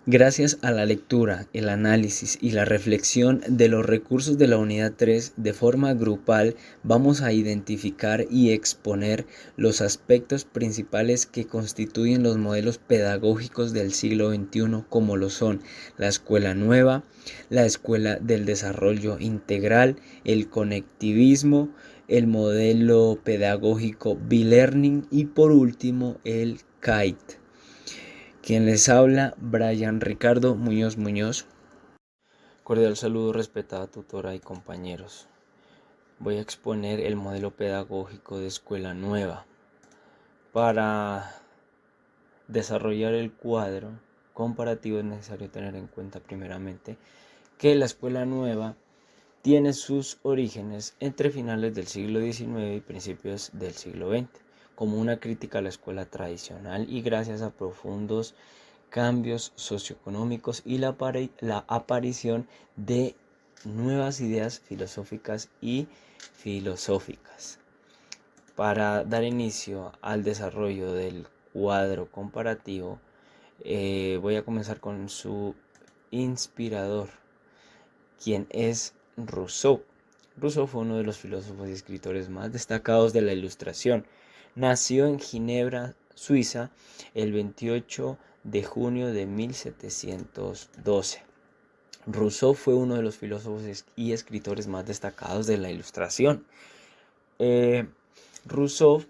Gracias a la lectura, el análisis y la reflexión de los recursos de la Unidad 3 de forma grupal, vamos a identificar y exponer los aspectos principales que constituyen los modelos pedagógicos del siglo XXI, como lo son la escuela nueva, la escuela del desarrollo integral, el conectivismo, el modelo pedagógico B-Learning y por último el KITE. Quien les habla, Brian Ricardo Muñoz Muñoz. Cordial saludo, respetada tutora y compañeros. Voy a exponer el modelo pedagógico de escuela nueva. Para desarrollar el cuadro comparativo es necesario tener en cuenta primeramente que la escuela nueva tiene sus orígenes entre finales del siglo XIX y principios del siglo XX, como una crítica a la escuela tradicional y gracias a profundos cambios socioeconómicos y la aparición de nuevas ideas filosóficas y filosóficas. Para dar inicio al desarrollo del cuadro comparativo, voy a comenzar con su inspirador, quien es Rousseau. Rousseau fue uno de los filósofos y escritores más destacados de la Ilustración. Nació en Ginebra, Suiza, el 28 de junio de 1712. Rousseau fue uno de los filósofos y escritores más destacados de la Ilustración. Rousseau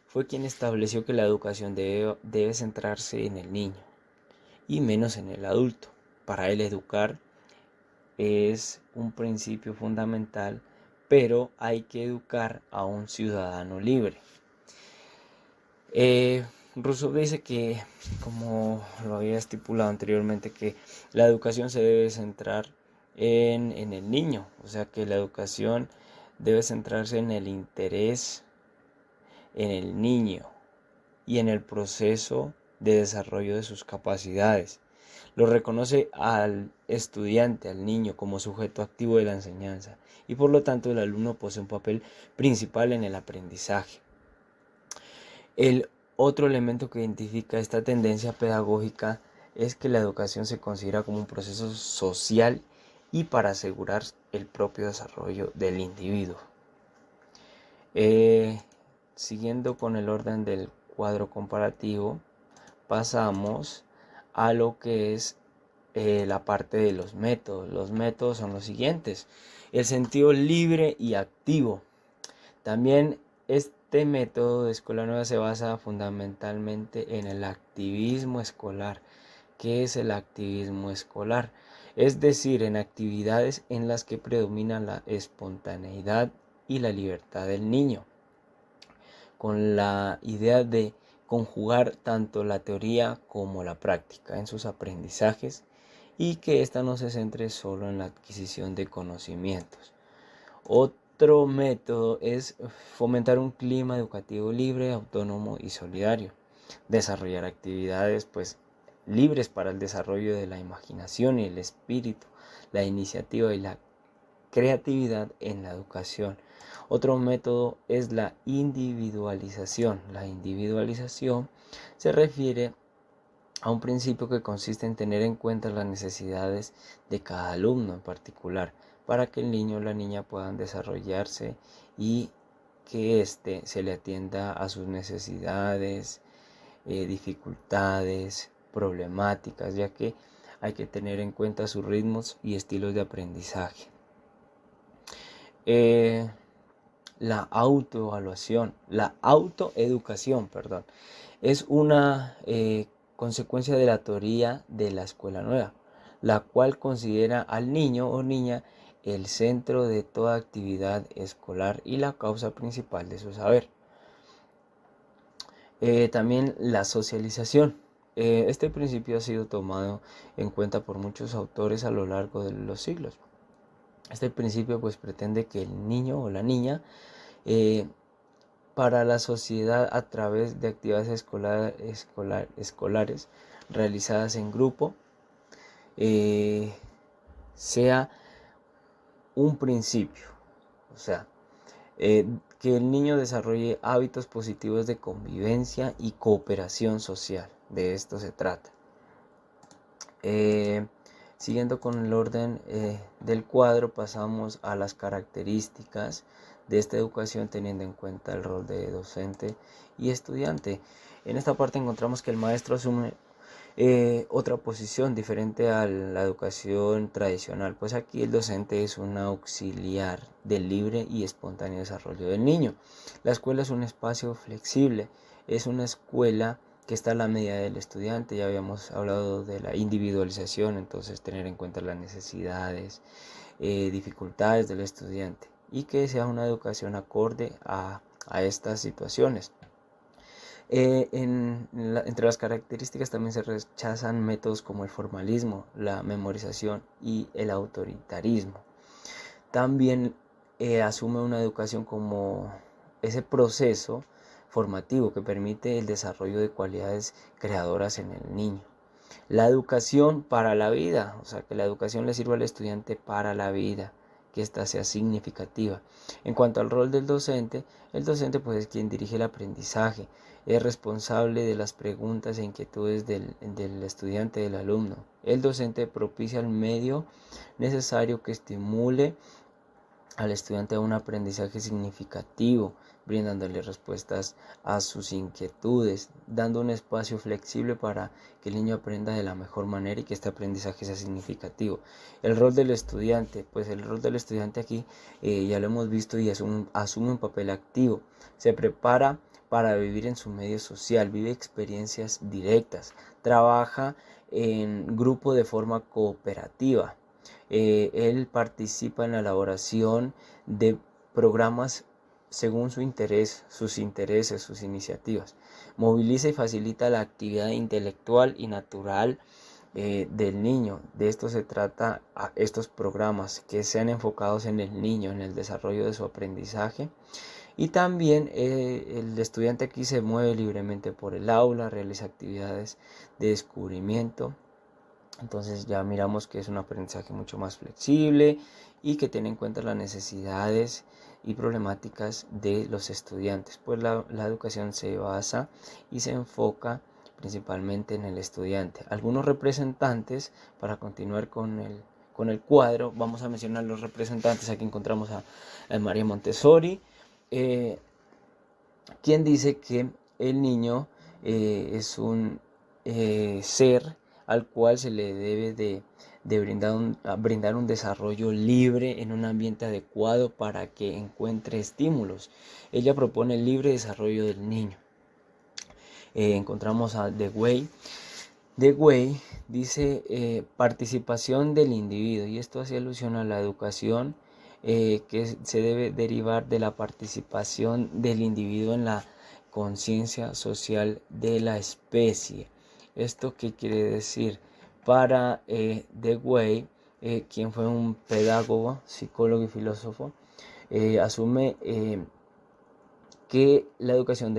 fue quien estableció que la educación debe centrarse en el niño y menos en el adulto. Para él educar es un principio fundamental, pero hay que educar a un ciudadano libre. Rousseau dice que, como lo había estipulado anteriormente, que la educación se debe centrar en el niño, o sea que la educación debe centrarse en el interés en el niño y en el proceso de desarrollo de sus capacidades. Lo reconoce al estudiante, al niño, como sujeto activo de la enseñanza y por lo tanto el alumno posee un papel principal en el aprendizaje. El otro elemento que identifica esta tendencia pedagógica es que la educación se considera como un proceso social y para asegurar el propio desarrollo del individuo. Siguiendo con el orden del cuadro comparativo, pasamos a lo que es la parte de los métodos. Los métodos son los siguientes: el sentido libre y activo. También este método de escuela nueva se basa fundamentalmente en el activismo escolar. ¿Qué es el activismo escolar? Es decir, en actividades en las que predomina la espontaneidad y la libertad del niño, con la idea de conjugar tanto la teoría como la práctica en sus aprendizajes y que ésta no se centre solo en la adquisición de conocimientos. Otro método es fomentar un clima educativo libre, autónomo y solidario. Desarrollar actividades libres para el desarrollo de la imaginación y el espíritu, la iniciativa y la creatividad en la educación. Otro método es la individualización. La individualización se refiere a un principio que consiste en tener en cuenta las necesidades de cada alumno en particular, para que el niño o la niña puedan desarrollarse y que éste se le atienda a sus necesidades, dificultades, problemáticas, ya que hay que tener en cuenta sus ritmos y estilos de aprendizaje. La autoevaluación, la autoeducación, es una consecuencia de la teoría de la escuela nueva, la cual considera al niño o niña el centro de toda actividad escolar y la causa principal de su saber. También la socialización. Este principio ha sido tomado en cuenta por muchos autores a lo largo de los siglos. Este principio pretende que el niño o la niña para la sociedad a través de actividades escolares realizadas en grupo sea un principio, o sea, que el niño desarrolle hábitos positivos de convivencia y cooperación social. De esto se trata. Eh, Siguiendo con el orden del cuadro, pasamos a las características de esta educación teniendo en cuenta el rol de docente y estudiante. En esta parte encontramos que el maestro asume otra posición diferente a la educación tradicional, pues aquí el docente es un auxiliar del libre y espontáneo desarrollo del niño. La escuela es un espacio flexible, es una escuela que está a la medida del estudiante. Ya habíamos hablado de la individualización, entonces tener en cuenta las necesidades, dificultades del estudiante y que sea una educación acorde a estas situaciones. Entre las características también se rechazan métodos como el formalismo, la memorización y el autoritarismo. También asume una educación como ese proceso formativo que permite el desarrollo de cualidades creadoras en el niño. La educación para la vida, o sea, que la educación le sirva al estudiante para la vida, que ésta sea significativa. En cuanto al rol del docente, el docente pues es quien dirige el aprendizaje, es responsable de las preguntas e inquietudes del estudiante, del alumno. El docente propicia el medio necesario que estimule al estudiante a un aprendizaje significativo, brindándole respuestas a sus inquietudes, dando un espacio flexible para que el niño aprenda de la mejor manera y que este aprendizaje sea significativo. El rol del estudiante, pues el rol del estudiante aquí ya lo hemos visto y asume un papel activo, se prepara para vivir en su medio social, vive experiencias directas, trabaja en grupo de forma cooperativa. Él participa en la elaboración de programas según su interés, sus intereses, sus iniciativas. Moviliza y facilita la actividad intelectual y natural del niño. De esto se trata a estos programas, que sean enfocados en el niño, en el desarrollo de su aprendizaje. Y también el estudiante aquí se mueve libremente por el aula, realiza actividades de descubrimiento. Entonces ya miramos que es un aprendizaje mucho más flexible y que tiene en cuenta las necesidades y problemáticas de los estudiantes. Pues la educación se basa y se enfoca principalmente en el estudiante. Algunos representantes, para continuar con el cuadro, vamos a mencionar los representantes. Aquí encontramos a María Montessori, eh, quien dice que el niño es un ser al cual se le debe de brindar un desarrollo libre en un ambiente adecuado para que encuentre estímulos. Ella propone el libre desarrollo del niño. Encontramos a Dewey. Dewey dice participación del individuo, y esto hace alusión a la educación que se debe derivar de la participación del individuo en la conciencia social de la especie. ¿Esto qué quiere decir? Para Dewey, quien fue un pedagogo, psicólogo y filósofo, asume que la educación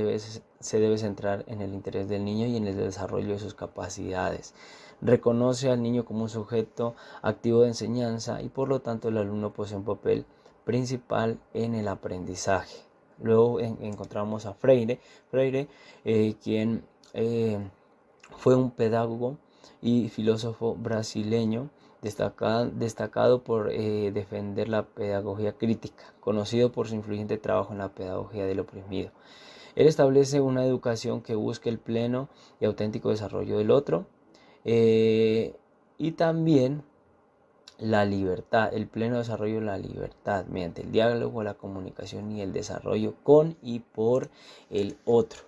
se debe centrar en el interés del niño y en el desarrollo de sus capacidades. Reconoce al niño como un sujeto activo de enseñanza y por lo tanto el alumno posee un papel principal en el aprendizaje. Luego encontramos a Freire, quien fue un pedagogo y filósofo brasileño destacado por defender la pedagogía crítica, conocido por su influyente trabajo en la pedagogía del oprimido. Él establece una educación que busque el pleno y auténtico desarrollo del otro y también la libertad, el pleno desarrollo de la libertad mediante el diálogo, la comunicación y el desarrollo con y por el otro.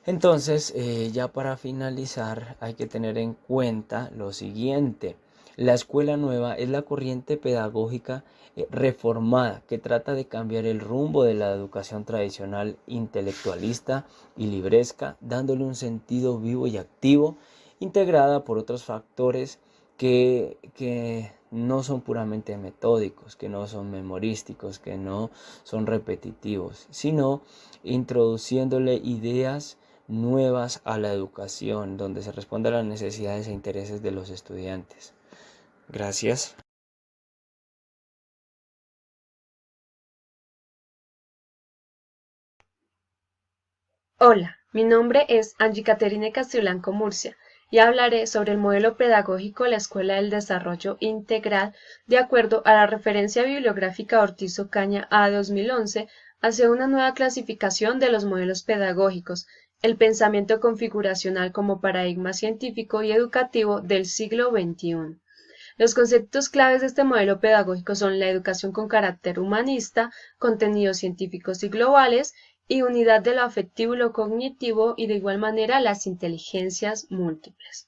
Entonces, ya para finalizar, hay que tener en cuenta lo siguiente. La escuela nueva es la corriente pedagógica reformada que trata de cambiar el rumbo de la educación tradicional intelectualista y libresca, dándole un sentido vivo y activo, integrada por otros factores que no son puramente metódicos, que no son memorísticos, que no son repetitivos, sino introduciéndole ideas nuevas a la educación, donde se responde a las necesidades e intereses de los estudiantes. Gracias. Hola, mi nombre es Angie Caterine Castellanco Murcia. y hablaré sobre el modelo pedagógico de la Escuela del Desarrollo Integral de acuerdo a la referencia bibliográfica Ortiz Ocaña A 2011 hacia una nueva clasificación de los modelos pedagógicos, el pensamiento configuracional como paradigma científico y educativo del siglo XXI. Los conceptos claves de este modelo pedagógico son la educación con carácter humanista, contenidos científicos y globales, y unidad de lo afectivo y lo cognitivo, y de igual manera las inteligencias múltiples.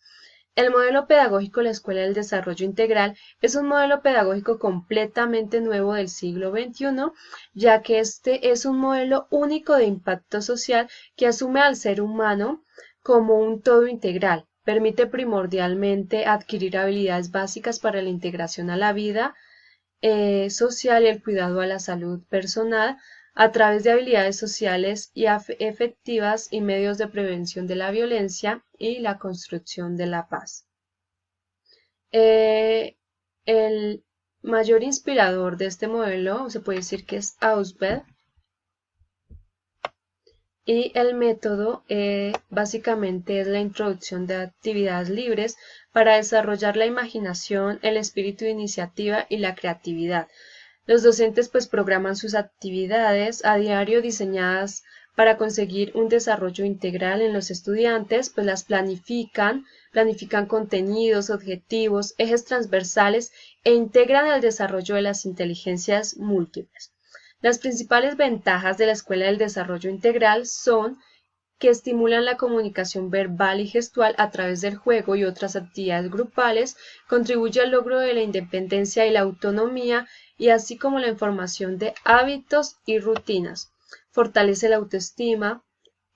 El modelo pedagógico de la Escuela del Desarrollo Integral es un modelo pedagógico completamente nuevo del siglo XXI, ya que este es un modelo único de impacto social que asume al ser humano como un todo integral. Permite primordialmente adquirir habilidades básicas para la integración a la vida social y el cuidado a la salud personal a través de habilidades sociales y efectivas y medios de prevención de la violencia y la construcción de la paz. El mayor inspirador de este modelo se puede decir que es Ausubel, y el método básicamente es la introducción de actividades libres para desarrollar la imaginación, el espíritu de iniciativa y la creatividad. Los docentes pues programan sus actividades a diario diseñadas para conseguir un desarrollo integral en los estudiantes, pues las planifican contenidos, objetivos, ejes transversales e integran el desarrollo de las inteligencias múltiples. Las principales ventajas de la Escuela del Desarrollo Integral son que estimulan la comunicación verbal y gestual a través del juego y otras actividades grupales, contribuye al logro de la independencia y la autonomía, y así como la información de hábitos y rutinas. Fortalece la autoestima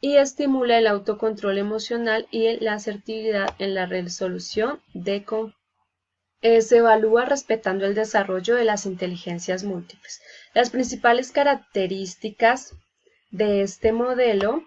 y estimula el autocontrol emocional y la asertividad en la resolución de conflictos. Se evalúa respetando el desarrollo de las inteligencias múltiples. Las principales características de este modelo,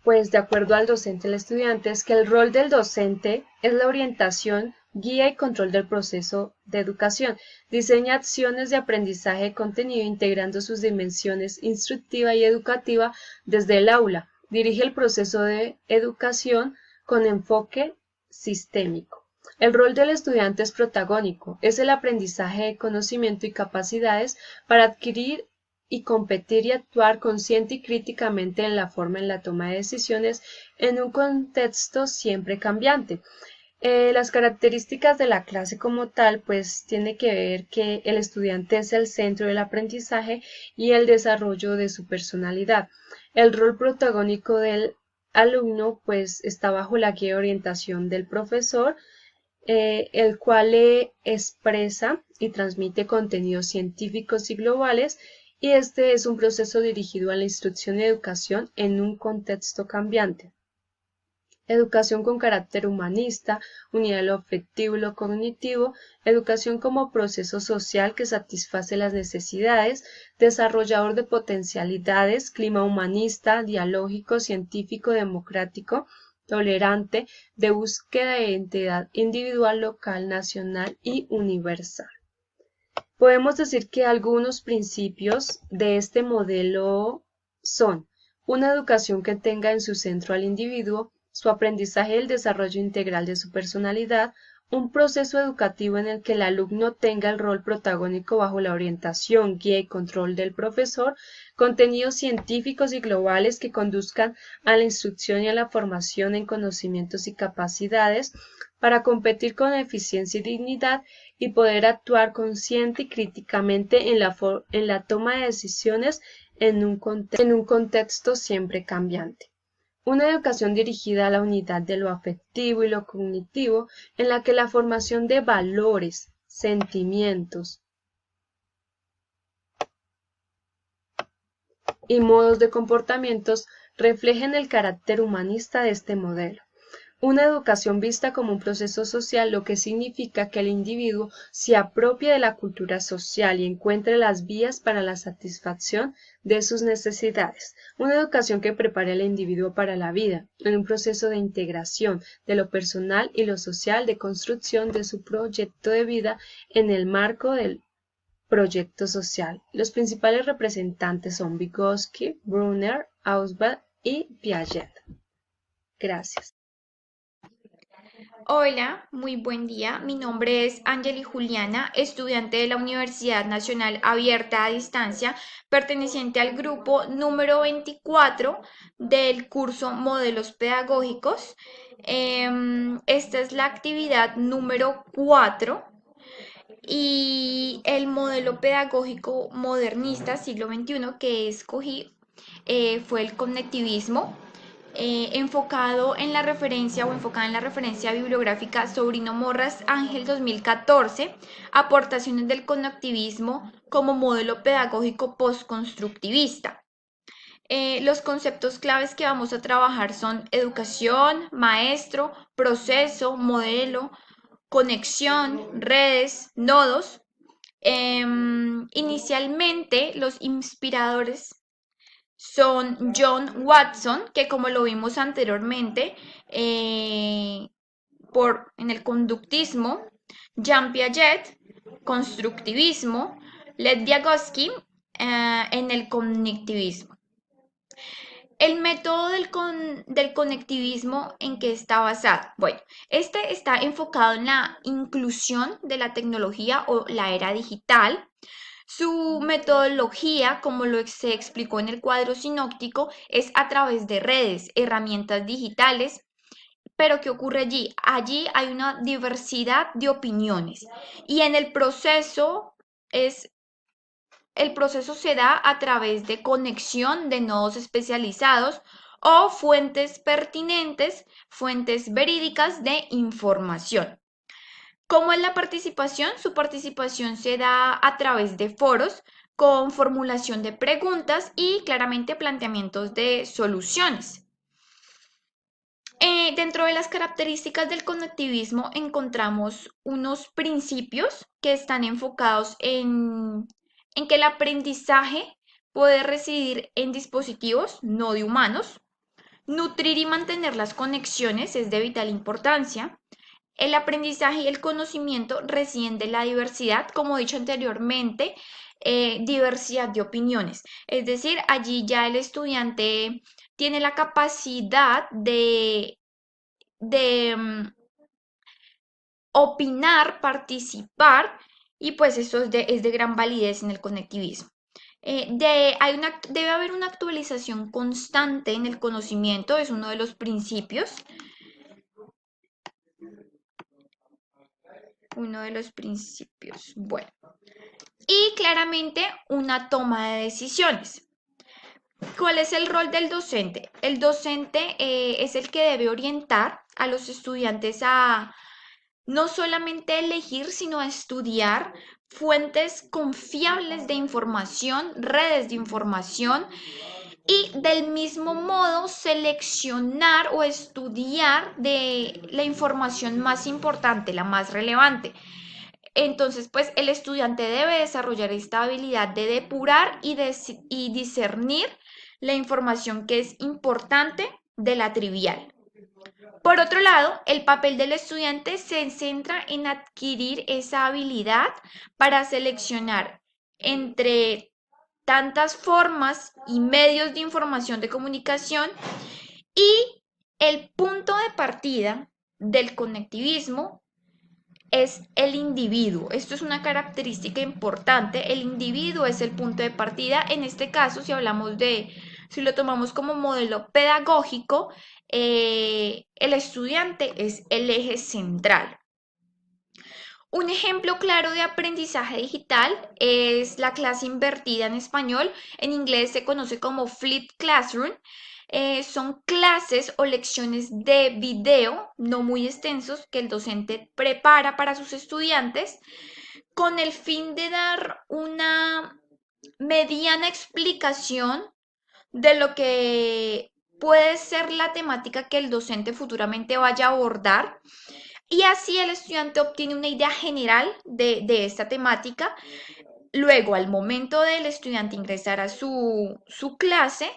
pues de acuerdo al docente y al estudiante, es que el rol del docente es la orientación, guía y control del proceso de educación. Diseña acciones de aprendizaje de contenido integrando sus dimensiones instructiva y educativa desde el aula. Dirige el proceso de educación con enfoque sistémico. El rol del estudiante es protagónico, es el aprendizaje de conocimiento y capacidades para adquirir y competir y actuar consciente y críticamente en la forma en la toma de decisiones en un contexto siempre cambiante. Las características de la clase como tal, pues tiene que ver que el estudiante es el centro del aprendizaje y el desarrollo de su personalidad. El rol protagónico del alumno, pues está bajo la guía y orientación del profesor, el cual le expresa y transmite contenidos científicos y globales, y este es un proceso dirigido a la instrucción y educación en un contexto cambiante. Educación con carácter humanista, unidad de lo afectivo y lo cognitivo, educación como proceso social que satisface las necesidades, desarrollador de potencialidades, clima humanista, dialógico, científico, democrático, tolerante, de búsqueda de identidad individual, local, nacional y universal. Podemos decir que algunos principios de este modelo son una educación que tenga en su centro al individuo, su aprendizaje y el desarrollo integral de su personalidad, un proceso educativo en el que el alumno tenga el rol protagónico bajo la orientación, guía y control del profesor, contenidos científicos y globales que conduzcan a la instrucción y a la formación en conocimientos y capacidades para competir con eficiencia y dignidad y poder actuar consciente y críticamente en la toma de decisiones en un contexto siempre cambiante. Una educación dirigida a la unidad de lo afectivo y lo cognitivo, en la que la formación de valores, sentimientos y modos de comportamientos reflejen el carácter humanista de este modelo. Una educación vista como un proceso social, lo que significa que el individuo se apropie de la cultura social y encuentre las vías para la satisfacción de sus necesidades. Una educación que prepare al individuo para la vida, en un proceso de integración de lo personal y lo social, de construcción de su proyecto de vida en el marco del proyecto social. Los principales representantes son Vygotsky, Brunner, Ausubel y Piaget. Gracias. Hola, muy buen día. Mi nombre es Angeli Juliana, estudiante de la Universidad Nacional Abierta a Distancia, perteneciente al grupo número 24 del curso Modelos Pedagógicos. Esta es la actividad número 4 y el modelo pedagógico modernista siglo XXI que escogí fue el conectivismo, enfocado en la referencia o enfocada en la referencia bibliográfica Sobrino Morras Ángel 2014, aportaciones del conectivismo como modelo pedagógico postconstructivista. Los conceptos claves que vamos a trabajar son educación, maestro, proceso, modelo, conexión, redes, nodos. Inicialmente, los inspiradores son John Watson, que como lo vimos anteriormente, en el conductismo, Jean Piaget, constructivismo, Lev Vygotsky, en el cognitivismo. El método del conectivismo, ¿en qué está basado? Bueno, este está enfocado en la inclusión de la tecnología o la era digital. Su metodología, como se explicó en el cuadro sinóptico, es a través de redes, herramientas digitales. Pero ¿qué ocurre allí? Allí hay una diversidad de opiniones y en el proceso se da a través de conexión de nodos especializados o fuentes pertinentes, fuentes verídicas de información. ¿Cómo es la participación? Su participación se da a través de foros con formulación de preguntas y claramente planteamientos de soluciones. Dentro de las características del conectivismo encontramos unos principios que están enfocados en que el aprendizaje puede residir en dispositivos no de humanos, nutrir y mantener las conexiones es de vital importancia. El aprendizaje y el conocimiento residen de la diversidad, como he dicho anteriormente, diversidad de opiniones. Es decir, allí ya el estudiante tiene la capacidad de opinar, participar, y pues eso es de gran validez en el conectivismo. Debe haber una actualización constante en el conocimiento, es uno de los principios. Uno de los principios. Bueno, y claramente una toma de decisiones. ¿Cuál es el rol del docente? El docente es el que debe orientar a los estudiantes a no solamente elegir, sino a estudiar fuentes confiables de información, redes de información y del mismo modo seleccionar o estudiar de la información más importante, la más relevante. Entonces, pues el estudiante debe desarrollar esta habilidad de depurar y discernir la información que es importante de la trivial. Por otro lado, el papel del estudiante se centra en adquirir esa habilidad para seleccionar entre tantas formas y medios de información de comunicación y el punto de partida del conectivismo es el individuo. Esto es una característica importante. El individuo es el punto de partida. En este caso, si lo tomamos como modelo pedagógico, el estudiante es el eje central. Un ejemplo claro de aprendizaje digital es la clase invertida en español. En inglés se conoce como Flipped Classroom. Son clases o lecciones de video no muy extensos que el docente prepara para sus estudiantes con el fin de dar una mediana explicación de lo que puede ser la temática que el docente futuramente vaya a abordar y así el estudiante obtiene una idea general de esta temática. Luego, al momento del estudiante ingresar a su clase,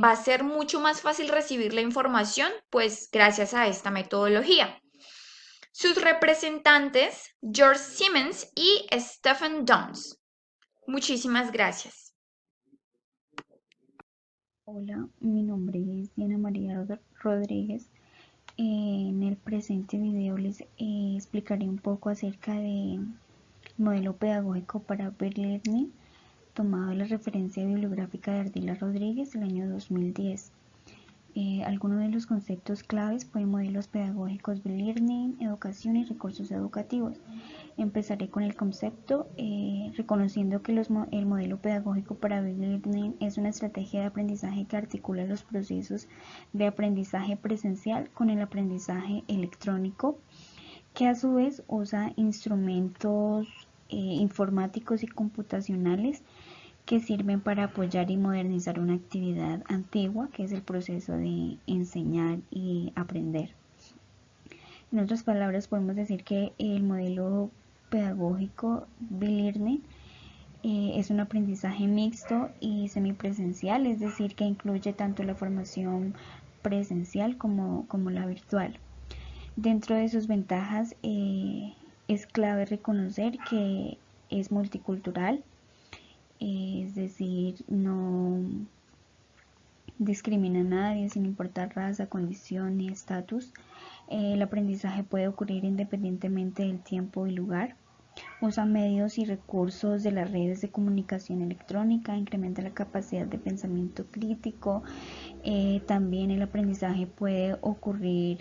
va a ser mucho más fácil recibir la información, pues gracias a esta metodología. Sus representantes, George Siemens y Stephen Downes. Muchísimas gracias. Hola, mi nombre es Diana María Rodríguez. En el presente video les explicaré un poco acerca del modelo pedagógico para Better Learning, tomado de la referencia bibliográfica de Ardila Rodríguez del año 2010. Algunos de los conceptos claves fueron modelos pedagógicos Better Learning, educación y recursos educativos. Empezaré con el concepto, reconociendo que el modelo pedagógico para Better Learning es una estrategia de aprendizaje que articula los procesos de aprendizaje presencial con el aprendizaje electrónico, que a su vez usa instrumentos informáticos y computacionales que sirven para apoyar y modernizar una actividad antigua, que es el proceso de enseñar y aprender. En otras palabras, podemos decir que el modelo pedagógico Better es un aprendizaje mixto y semipresencial, es decir, que incluye tanto la formación presencial como la virtual. Dentro de sus ventajas, es clave reconocer que es multicultural, es decir, no discrimina a nadie sin importar raza, condición ni estatus. El aprendizaje puede ocurrir independientemente del tiempo y lugar. Usa medios y recursos de las redes de comunicación electrónica, incrementa la capacidad de pensamiento crítico. También el aprendizaje puede ocurrir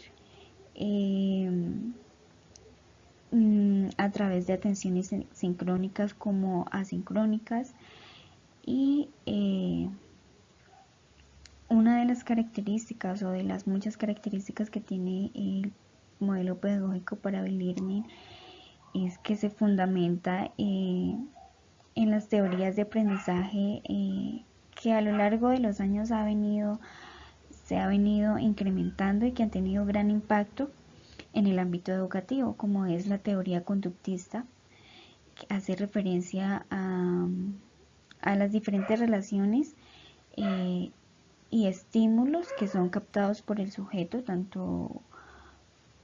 a través de atenciones sincrónicas como asincrónicas. Y una de las características o de las muchas características que tiene el modelo pedagógico para Better Learning es que se fundamenta en las teorías de aprendizaje que a lo largo de los años se ha venido incrementando y que han tenido gran impacto en el ámbito educativo, como es la teoría conductista, que hace referencia a las diferentes relaciones y estímulos que son captados por el sujeto, tanto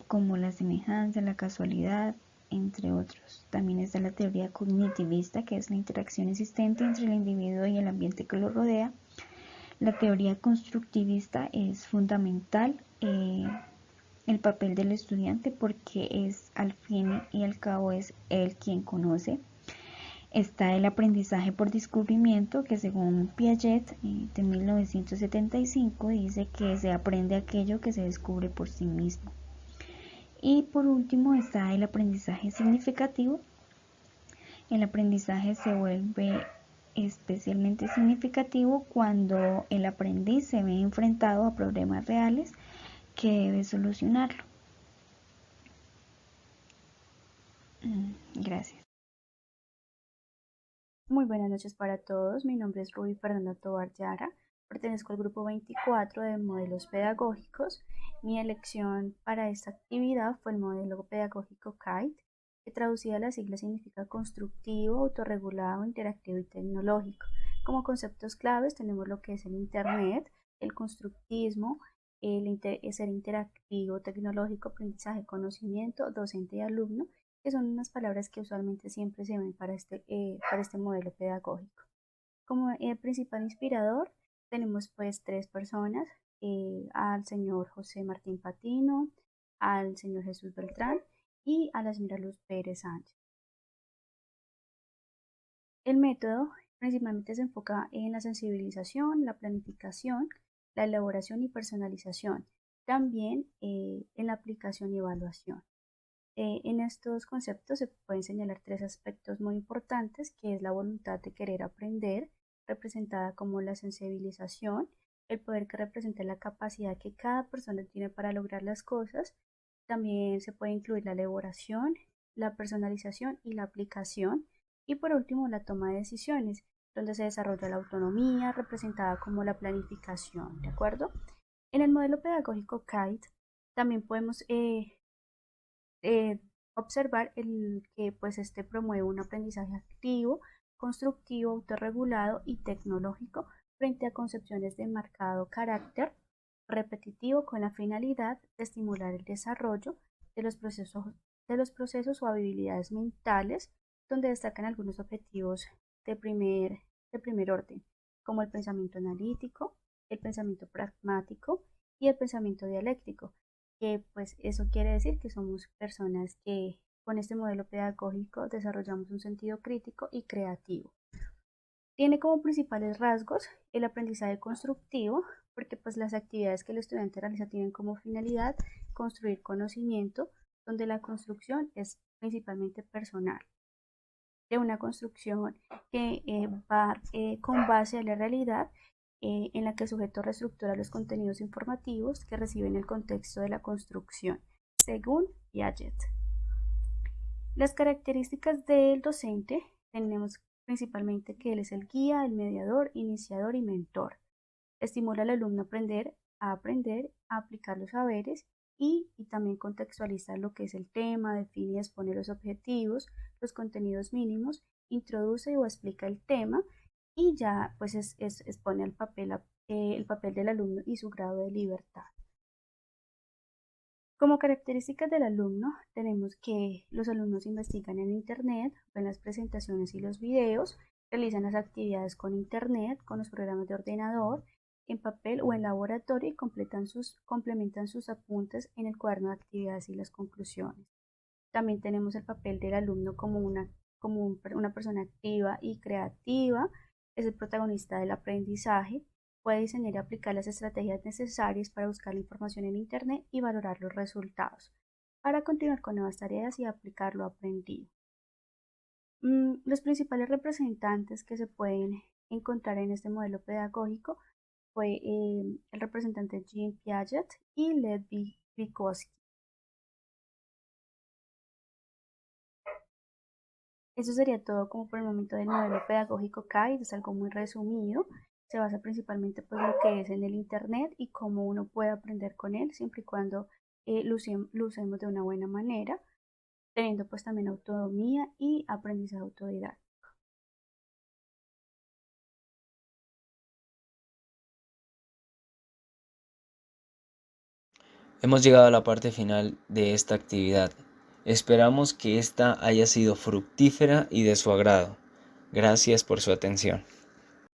como la semejanza, la casualidad, entre otros. También está la teoría cognitivista, que es la interacción existente entre el individuo y el ambiente que lo rodea. La teoría constructivista es fundamental el papel del estudiante, porque es al fin y al cabo es él quien conoce. Está el aprendizaje por descubrimiento, que según Piaget de 1975 dice que se aprende aquello que se descubre por sí mismo. Y por último está el aprendizaje significativo. El aprendizaje se vuelve especialmente significativo cuando el aprendiz se ve enfrentado a problemas reales que debe solucionarlo. Gracias. Muy buenas noches para todos. Mi nombre es Rubí Fernanda Tobar Yara. Pertenezco al grupo 24 de modelos pedagógicos. Mi elección para esta actividad fue el modelo pedagógico KITE, que traducida a las siglas significa constructivo, autorregulado, interactivo y tecnológico. Como conceptos claves tenemos lo que es el Internet, el constructismo, ser interactivo, tecnológico, aprendizaje, conocimiento, docente y alumno, que son unas palabras que usualmente siempre se ven para este modelo pedagógico. Como principal inspirador tenemos pues tres personas, al señor José Martín Patino, al señor Jesús Beltrán y a la señora Luz Pérez Sánchez. El método principalmente se enfoca en la sensibilización, la planificación, la elaboración y personalización, también en la aplicación y evaluación. En estos conceptos se pueden señalar tres aspectos muy importantes, que es la voluntad de querer aprender, representada como la sensibilización, el poder que representa la capacidad que cada persona tiene para lograr las cosas. También se puede incluir la elaboración, la personalización y la aplicación. Y por último, la toma de decisiones, donde se desarrolla la autonomía, representada como la planificación, ¿de acuerdo? En el modelo pedagógico KITE también podemos observar que pues este promueve un aprendizaje activo, constructivo, autorregulado y tecnológico frente a concepciones de marcado carácter repetitivo, con la finalidad de estimular el desarrollo de los procesos o habilidades mentales, donde destacan algunos objetivos de primer orden, como el pensamiento analítico, el pensamiento pragmático y el pensamiento dialéctico. que pues eso quiere decir que somos personas que con este modelo pedagógico desarrollamos un sentido crítico y creativo. Tiene como principales rasgos el aprendizaje constructivo, porque pues las actividades que el estudiante realiza tienen como finalidad construir conocimiento, donde la construcción es principalmente personal, de una construcción que va con base a la realidad, en la que el sujeto reestructura los contenidos informativos que reciben el contexto de la construcción, según Piaget. Las características del docente tenemos principalmente que él es el guía, el mediador, iniciador y mentor. Estimula al alumno a aprender, a aplicar los saberes y también contextualiza lo que es el tema, define y expone los objetivos, los contenidos mínimos, introduce o explica el tema y ya pues expone el papel del alumno y su grado de libertad. Como características del alumno, tenemos que los alumnos investigan en Internet, ven las presentaciones y los videos, realizan las actividades con Internet, con los programas de ordenador, en papel o en laboratorio y complementan sus apuntes en el cuaderno de actividades y las conclusiones. También tenemos el papel del alumno como una persona activa y creativa, es el protagonista del aprendizaje, puede diseñar y aplicar las estrategias necesarias para buscar la información en Internet y valorar los resultados, para continuar con nuevas tareas y aplicar lo aprendido. Los principales representantes que se pueden encontrar en este modelo pedagógico fue el representante Jean Piaget y Lev Vygotsky. Eso sería todo como por el momento del modelo pedagógico CAID, es algo muy resumido. Se basa principalmente pues lo que es en el Internet y cómo uno puede aprender con él, siempre y cuando lo usemos de una buena manera, teniendo pues también autonomía y aprendizaje autodidacta. Hemos llegado a la parte final de esta actividad. Esperamos que esta haya sido fructífera y de su agrado. Gracias por su atención.